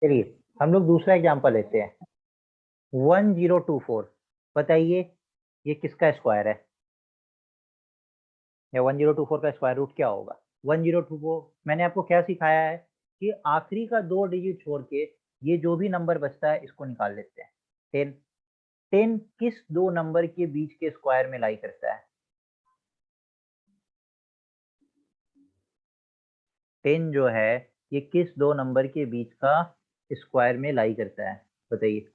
चलिए हम लोग दूसरा एग्जांपल लेते हैं 1024। बताइए ये किसका स्क्वायर है, या 1024 का स्क्वायर रूट क्या होगा। 1024 मैंने आपको क्या सिखाया है कि आखिरी का 2 डिजिट छोड़ के ये जो भी नंबर बचता है इसको निकाल लेते हैं। 10 10 किस दो नंबर के बीच के स्क्वायर में लाई करता है। 10 जो है ये किस दो नंबर के बीच का स्क्वायर में लाई करता है, बताइए।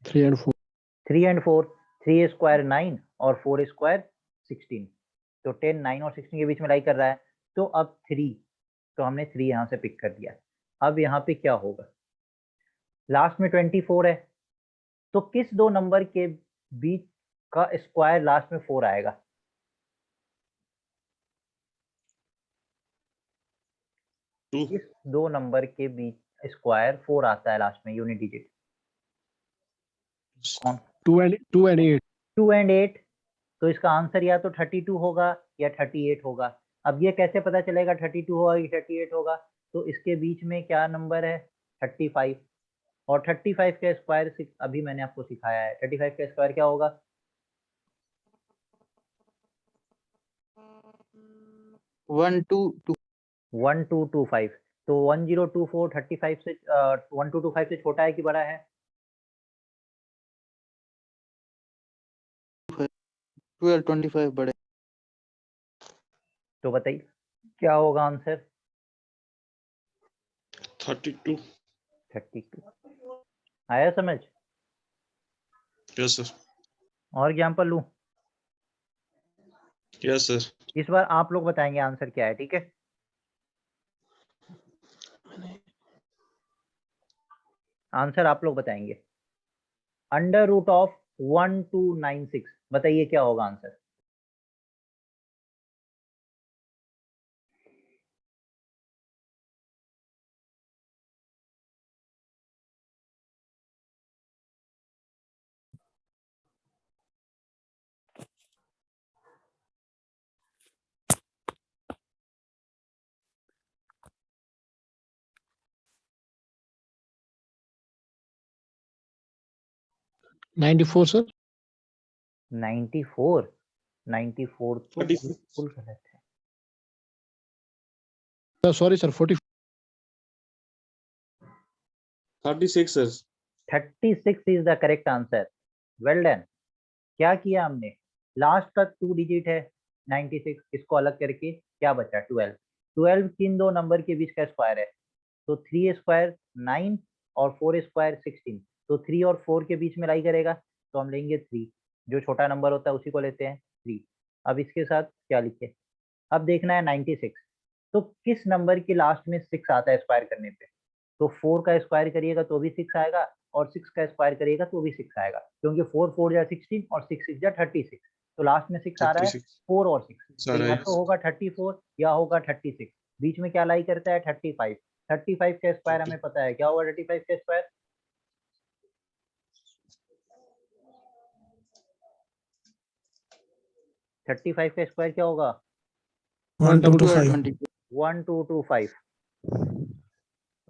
3 and 4. 3 and 4, 3 स्क्वायर 9 और 4 स्क्वायर 16, तो 10 9 और 16 के बीच में लाई कर रहा है। तो अब 3, तो हमने 3 यहाँ से पिक कर दिया। अब यहाँ पे क्या होगा, लास्ट में 24 है, तो किस दो नंबर के बीच का स्क्वायर लास्ट में 4 आएगा। किस दो नंबर के बीच स्क्वायर 4 आता है लास्ट में यूनिट डिजिट, कौन। 2 and 8. 2 and 8, तो इसका आंसर या तो 32 होगा या 38 होगा। अब ये कैसे पता चलेगा 32 होगा कि 38 होगा, तो इसके बीच में क्या नंबर है 35, और 35 का स्क्वायर अभी मैंने आपको सिखाया है। 35 का स्क्वायर क्या होगा, 1225। तो 1024 35 से 1225 से छोटा है कि बड़ा है। 1225 बड़े। तो बताइए क्या होगा आंसर। 32। 32 आया समझ। Yes sir. और एग्जाम्पल लूं, यस सर। इस बार आप लोग बताएंगे आंसर क्या है, ठीक है। आंसर आप लोग बताएंगे। अंडर रूट ऑफ 1296, बताइए क्या होगा आंसर। $94 sir. 94 94 तो 36। बिल्कुल गलत है। Sorry sir, 40. 36 sir. 36 is the correct answer, well done. क्या किया हमने, लास्ट का 2 डिजिट है 96, इसको अलग करके क्या बचा 12। 12 किन दो नंबर के बीच का स्क्वायर है, तो 3 स्क्वायर 9 और 4 स्क्वायर 16, तो 3 और 4 के बीच में लाई करेगा, तो हम लेंगे 3, जो छोटा नंबर होता है उसी को लेते हैं 3। अब इसके साथ क्या लिखे, अब देखना है 96, तो किस नंबर के लास्ट में 6 आता है स्क्वायर करने पे, तो 4 का स्क्वायर करिएगा तो भी 6 आएगा, और 6 का स्क्वायर करिएगा तो भी 6 आएगा, क्योंकि 4 4 जा 16 और 6 6 जा 36, तो लास्ट में 6 आ रहा है 36 4 और 6, तो सर या है। तो होगा 34 या होगा 36, बीच में क्या लाई करता है 35। 35 का स्क्वायर हमें पता है क्या होगा, 35 का स्क्वायर 35 का स्क्वायर क्या होगा 1225. 1225।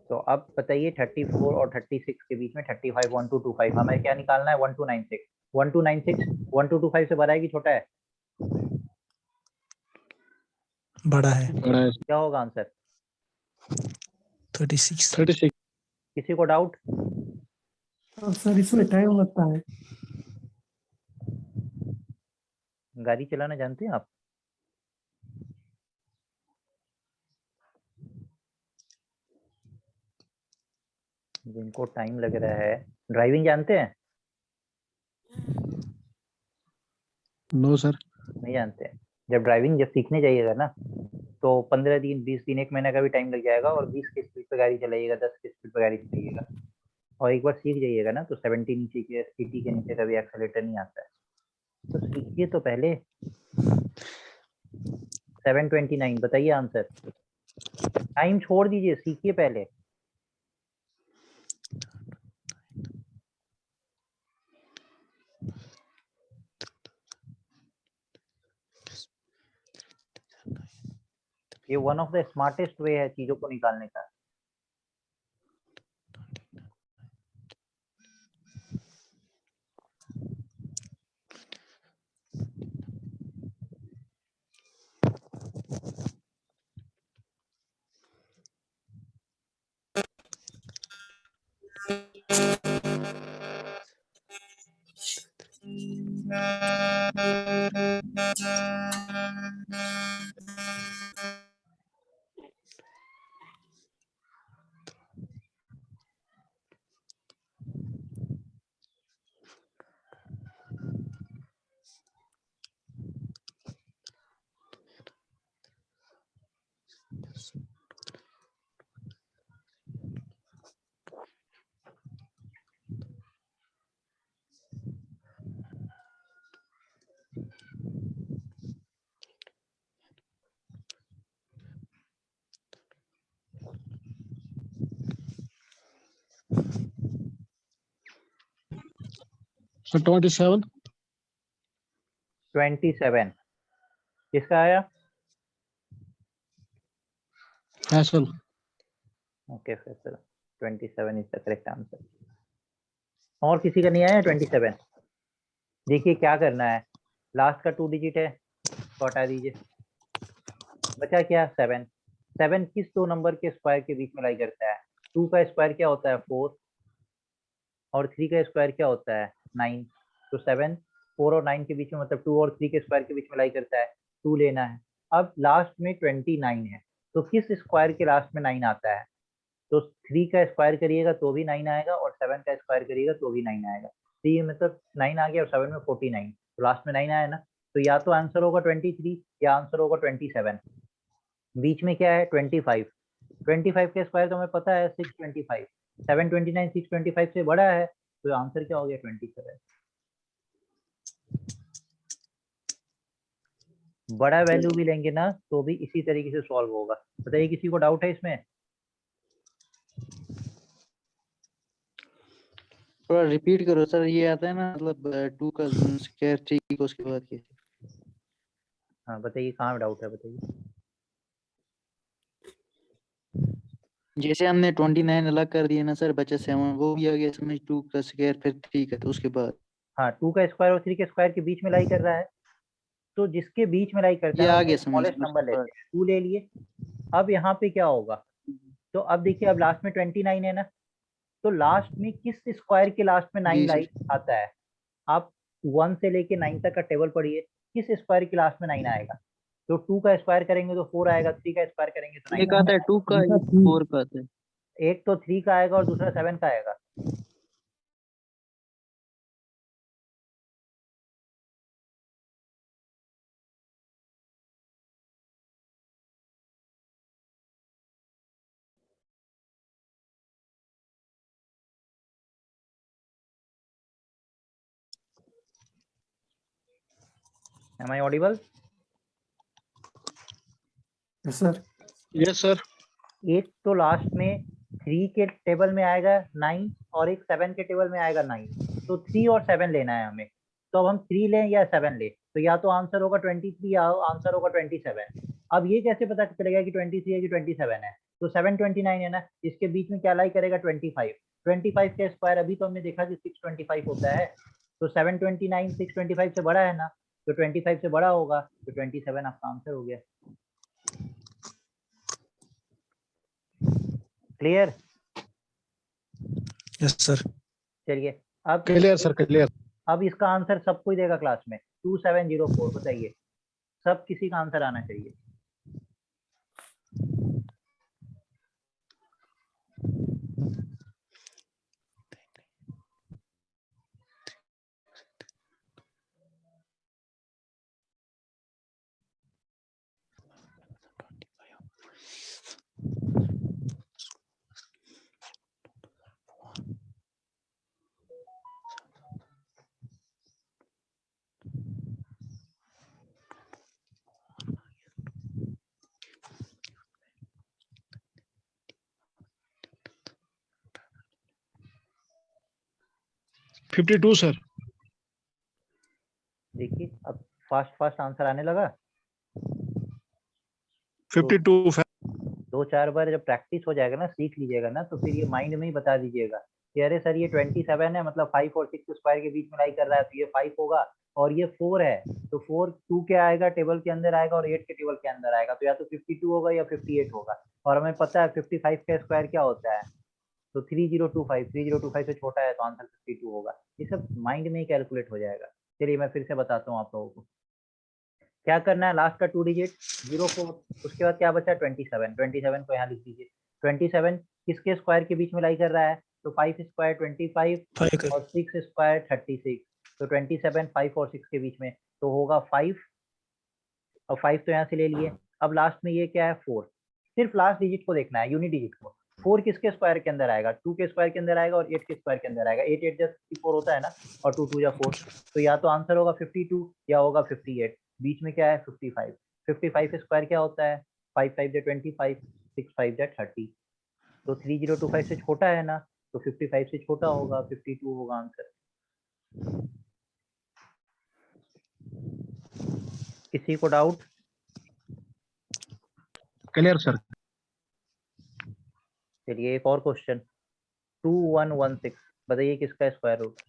तो अब बताइए 34 और 36 के बीच में 35 1225 हमें क्या निकालना है 1296। 1296 1225 से बड़ा है कि छोटा है, बड़ा है। क्या होगा आंसर 36। 36. किसी को डाउट। सर इसमें टाइम लगता है। गाड़ी चलाना जानते हैं आप, जिनको टाइम लग रहा है, ड्राइविंग जानते हैं, No sir. नहीं जानते हैं। जब ड्राइविंग जब सीखने जाइएगा ना, तो 15 दिन 20 दिन 1 महीना का भी टाइम लग जाएगा, और 20 की स्पीड पे गाड़ी चलाइएगा, 10 की स्पीड पे गाड़ी चलाइएगा, और एक बार सीख जाइएगा ना तो 70 नीचे के 80 के नीचे कभी एक्सेलेरेटर नहीं आता है। तो सीखिए तो पहले। 729 बताइए आंसर, टाइम छोड़ दीजिए, सीखिए पहले। ये one of the smartest way है चीजों को निकालने का। सर 27 27 किसका आया? Faisal. Okay Faisal, 27 is the correct answer. और किसी का नहीं आया 27? देखिए क्या करना है, लास्ट का 2 डिजिट है तो हटा दीजिए, बचा क्या 7। 7 किस दो नंबर के स्क्वायर के बीच में लाई करता है? 2 का स्क्वायर क्या होता है 4 और 3 का स्क्वायर क्या होता है 9। तो 7 4 और 9 के बीच में, मतलब 2 और 3 के स्क्वायर के बीच में लाई करता है, 2 लेना है। अब लास्ट में 29 है, तो किस स्क्वायर के लास्ट में 9 आता है? तो 3 का स्क्वायर करिएगा तो भी 9 आएगा और 7 का स्क्वायर करिएगा तो भी 9 आएगा। तो ये मतलब 9 आ गया और 7 में 49, तो लास्ट में 9 आया ना, तो या तो आंसर होगा 23 या आंसर होगा 27। बीच में क्या है 25। 25 का स्क्वायर तो हमें पता है 625। 729 625 से बड़ा है, तो आंसर क्या हो गया 27। बड़ा वैल्यू भी लेंगे ना तो भी इसी तरीके से सॉल्व होगा। बताइए किसी को डाउट है इसमें? थोड़ा रिपीट करो सर, ये आता है ना मतलब 2 का स्क्वायर 3 को उसके बाद कैसे? हाँ बताइए कहाँ डाउट है, बताइए। जैसे हमने 29 अलग कर दिया ना सर, बचा 7, वो भी आ गया समझ 2 का स्क्वायर फिर 3 का, तो उसके बाद हाँ 2 का स्क्वायर और 3 के स्क्वायर के बीच में लाई कर रहा है, तो जिसके बीच में लाई करता ये है आ उसका गया समझ स्मॉलेस्ट उसके नंबर बाद। लेते हैं, 2 ले लिए। अब यहाँ पे क्या होगा, तो अब देखिए अब लास्ट में 29 है ना, तो लास्ट में किस स्क्वायर के लास्ट में 9 जी लाई सर, आता है? आप 1 से लेके 9 तक का टेबल पढ़िए, किस स्क्वायर के लास्ट में 9 आएगा? तो 2 का स्क्वायर करेंगे तो 4 आएगा, 3 का स्क्वायर करेंगे तो 9 एक आता है 2 का, उनका एक थ्री 4 का आता है। एक तो 3 का आएगा और दूसरा 7 का आएगा। Am I audible? Yes sir. Yes sir. एक तो लास्ट में 3 के टेबल में आएगा 9 और एक 7 के टेबल में आएगा 9, तो 3 और 7 लेना है हमें। तो अब हम 3 लें या 7 लें, तो या तो आंसर होगा 23 या आंसर होगा 27। अब ये कैसे पता चलेगा कि 23 है कि 27 है? तो 729 है ना, इसके बीच में क्या लाई करेगा 25। 25 का स्क्वायर अभी तो हमने देखा कि 625 होता है, तो 729 625 से बड़ा है ना, तो 25 से बड़ा होगा, तो 27 आपका आंसर हो गया। क्लियर? Yes sir. चलिए अब क्लियर सर, क्लियर। अब इसका आंसर सबको ही देगा क्लास में 2704। बताइए, सब किसी का आंसर आना चाहिए। Fifty two sir. देखिए अब फास्ट फास्ट आंसर आने लगा। 52 दो चार बार जब प्रैक्टिस हो जाएगा ना, सीख लीजिएगा ना, तो फिर ये माइंड में ही बता दीजिएगा कि अरे सर ये 27 है, मतलब 5 और 6 स्क्वायर के बीच में लाई कर रहा है, तो ये 5 होगा, और ये 4 है, तो 4 2 के आएगा टेबल के अंदर आएगा, और 8 के टेबल के अंदर आएगा, तो या तो 52 होगा या 58 होगा। और हमें पता है 55 का स्क्वायर क्या होता है, तो 3025 से छोटा है, तो आंसर 52 होगा। ये सब माइंड में ही कैलकुलेट हो जाएगा। चलिए मैं फिर से बताता हूँ आप लोगों को क्या करना है। लास्ट का 2 डिजिट 04, उसके बाद क्या बचा 27 को यहाँ लिख दीजिए। 27 किसके स्क्वायर के बीच में लाई कर रहा है, तो 5 स्क्वायर 25 5 और 6 स्क्वायर 36, तो 27 5 और 6 के बीच में, तो होगा 5, और 5 तो यहाँ से ले लिए। अब लास्ट में ये क्या है 4, सिर्फ लास्ट डिजिट को देखना है, यूनिट डिजिट को। 4 किसके स्क्वायर के अंदर आएगा, 2 के स्क्वायर के अंदर आएगा, और 8 के स्क्वायर के अंदर आएगा। 8 8 जा 64 होता है ना, और 2 2 जा 4, तो या तो आंसर होगा 52 या होगा 58। बीच में क्या है 55। 55 स्क्वायर क्या होता है, 5 5 जा 25, 6 5 जा 30, तो 3025 से छोटा है ना, तो 55 से छोटा होगा, 52 होगा आंसर। किसी को डाउट? Clear sir. चलिए एक और क्वेश्चन, 2116, बताइए किसका स्क्वायर रूट।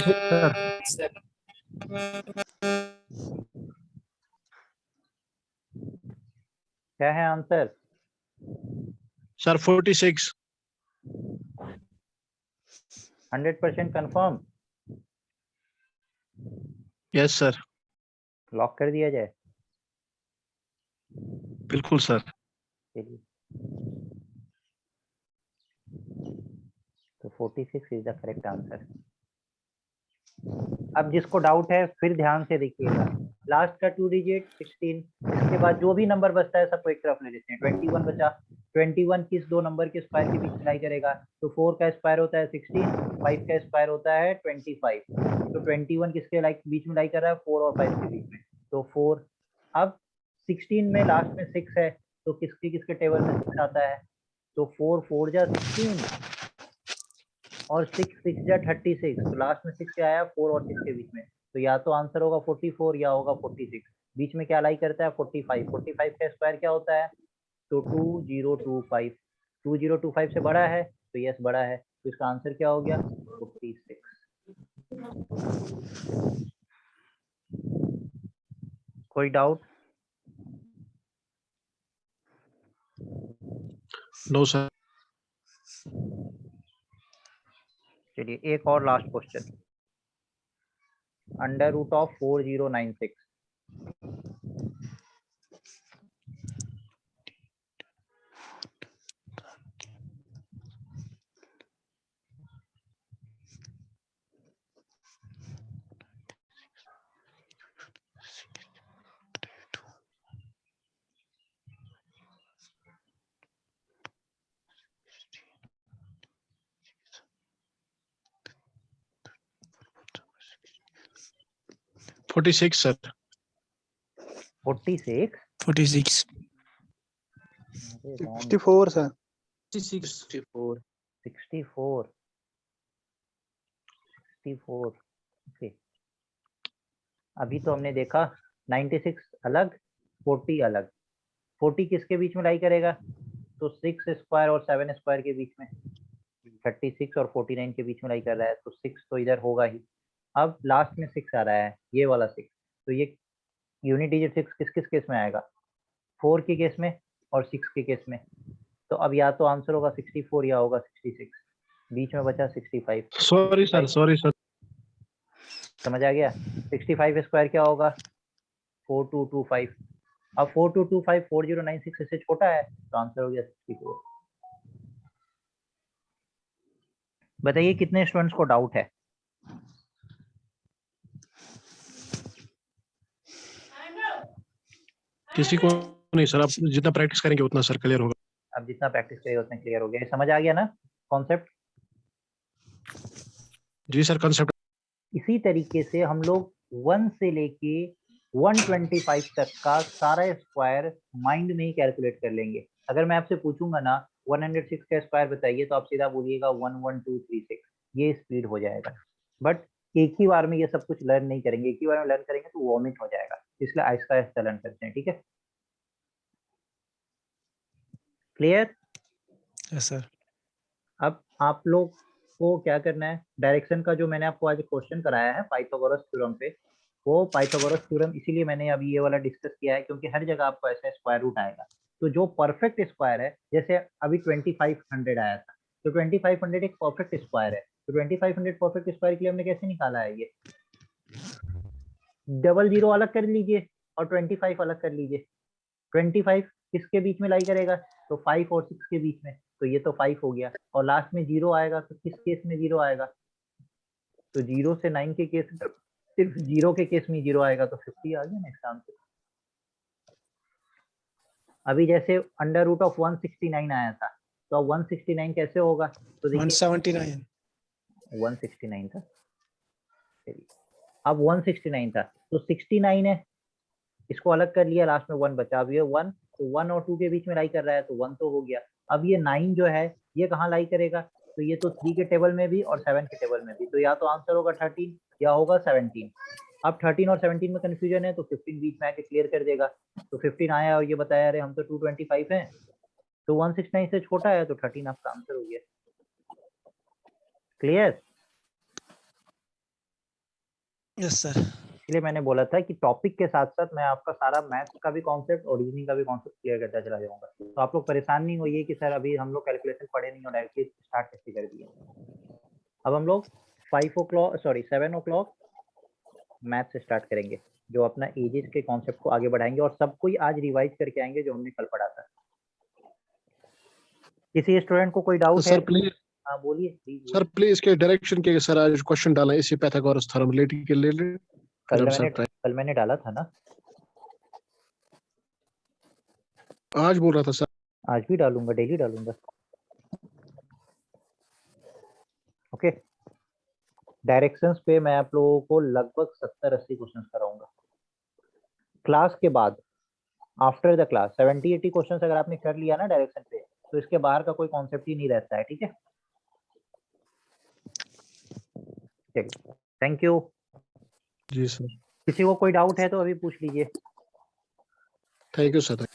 सर क्या है answer? Sir 46। 100% confirm? Yes sir, lock कर दिया जाए? बिल्कुल सर। चलिए, तो 46 इज द करेक्ट आंसर। अब जिसको डाउट है फिर ध्यान से देखिएगा, लास्ट का 2 डिजिट 16, इसके बाद जो भी नंबर बचता है सबको एक तरफ ले लेते हैं। 21 बचा, 21 किस दो नंबर के स्क्वायर के बीच में लाई करेगा, तो 4 का स्क्वायर होता है 16, 5 का स्क्वायर होता है 25, तो 21 किसके बीच में लाई कर रहा है, 4 और 5 के बीच में, तो 4। अब 16 में लास्ट में 6 है, तो किसके किसके टेबल में 6 आता है, तो 4 4 जा 16 और 6 6 जा 36, तो लास्ट में 6 क्या आया, 4 और 6 के बीच में, तो या तो आंसर होगा 44 या होगा 46। बीच में क्या लाई करता है 45, 45 का स्क्वायर क्या होता है, तो 2025, 2025 से बड़ा है, तो यस बड़ा है, तो इसका आंसर क्या हो गया 46। कोई डाउट? No sir. चलिए एक और last question, under root of 4096, forty six sir. 46? 46 अरे wrong, 64 सर। 64 64 64, ओके। अभी तो हमने देखा 96 अलग, 40 अलग। 40 किसके बीच में लाई करेगा, तो 6 स्क्वायर और 7 स्क्वायर के बीच में, 36 और 49 के बीच में लाई कर रहा है, तो 6 तो इधर होगा ही। अब लास्ट में 6 आ रहा है, ये वाला 6, तो ये यूनिट डिजिट 6 किस किस केस में आएगा, 4 के केस में और 6 के केस में। तो अब या तो आंसर होगा 64 या होगा 66, बीच में बचा 65। Sorry sir, sorry sir. समझ आ गया? 65 स्क्वायर क्या होगा, 4225। अब 4225 4096 से छोटा है, तो आंसर हो गया 64। बताइए कितने स्टूडेंट्स को डाउट है? किसी को नहीं सर, आप जितना प्रैक्टिस करेंगे उतना सर क्लियर होगा। अब जितना प्रैक्टिस करेगा उतना क्लियर हो गया। ये समझ आ गया ना कॉन्सेप्ट? जी सर, कंसेप्ट। इसी तरीके से हम लोग 1 से लेके 125 तक का सारा स्क्वायर माइंड में ही कैलकुलेट कर लेंगे। अगर मैं आपसे पूछूंगा ना 106 का स्क्वायर बताइए, तो आप सीधा बोलिएगा 11236, ये स्पीड हो जाएगा। बट एक ही बार में ये सब कुछ लर्न नहीं करेंगे, एक ही बार में लर्न करेंगे तो वॉमिट हो जाएगा, इसलिए आहिस्ता आहिस्ता लर्न करते हैं। ठीक है, क्लियर? Yes sir. अब आप लोग को क्या करना है, डायरेक्शन का जो मैंने आपको आज क्वेश्चन कराया है पाइथागोरस थ्योरम पे, वो पाइथागोरस थ्योरम इसीलिए मैंने अभी ये वाला डिस्कस किया है क्योंकि हर जगह आपको ऐसा स्क्वायर रूट आएगा। तो जो परफेक्ट स्क्वायर है, जैसे अभी 2500 आया था, तो 2500 एक परफेक्ट स्क्वायर है। तो 2500 परफेक्ट स्क्वायर के लिए हमने कैसे निकाला है, ये डबल जीरो अलग कर लीजिए और 25 अलग कर लीजिए। 25 किसके बीच में लाई करेगा, तो 5 और 6 के बीच में, तो ये तो 5 हो गया। और लास्ट में 0 आएगा, तो किस केस में 0 आएगा, तो 0 से 9 के केस, सिर्फ 0 के केस में 0 आएगा, तो 50 आ गया नेक्स्ट आंसर। अभी जैसे अंडर रूट ऑफ 169 आया था, तो अब 169 कैसे होगा, तो देखिए 179। 169 था, चलिए अब 169 था, तो 69 है, इसको अलग कर लिया, लास्ट में 1 बचा। अब ये 1, तो 1 और 2 के बीच में लाई कर रहा है, तो 1 तो हो गया। अब ये 9 जो है ये कहाँ लाई करेगा, तो ये तो 3 के टेबल में भी और 7 के टेबल में भी, तो या तो आंसर होगा 13 या होगा 17। अब 13 और 17 में कंफ्यूजन है, तो 15 बीच में आके क्लियर कर देगा। तो 15 आया और ये बताया अरे हम तो 225 हैं, तो 169 से छोटा है, तो 13 आपका आंसर हो गया। क्लियर? Yes sir. इसलिए मैंने बोला था कि टॉपिक के साथ साथ मैं आपका सारा मैथ्स का भी कॉन्सेप्ट और रीजनिंग का भी कॉन्सेप्ट क्लियर करता चला जाऊंगा। तो आप लोग परेशान नहीं होइए कि सर अभी हम लोग कैलकुलेशन पढ़े नहीं और डायरेक्टली स्टार्ट कैसे कर दिए। अब हम लोग 7 o'clock मैथ से स्टार्ट करेंगे, जो अपना एजेस के कॉन्सेप्ट को आगे बढ़ाएंगे और सब कोई आज रिवाइज करके आएंगे जो हमने कल पढ़ा था। किसी स्टूडेंट को कोई डाउट है? सर प्लीज, हाँ बोलिए प्लीज। सर प्लीज के डायरेक्शन के सर आज क्वेश्चन डाला इसी पाइथागोरस थ्योरम रिलेटेड के लिए। कल मैंने डाला था ना, आज बोल रहा था सर। आज भी डालूंगा, डेली डालूंगा। ओके, डायरेक्शंस पे मैं आप लोगों को लगभग 70-80 क्वेश्चन कराऊंगा क्लास के बाद। आफ्टर द क्लास 70-80 क्वेश्चन अगर आपने कर लिया ना डायरेक्शन पे, तो इसके बाहर का कोई कॉन्सेप्ट ही नहीं रहता है। ठीक है, चलिए, थैंक यू। जी सर, किसी को कोई डाउट है तो अभी पूछ लीजिए। Thank you sir.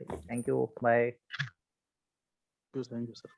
Thank you, bye. Thank you sir.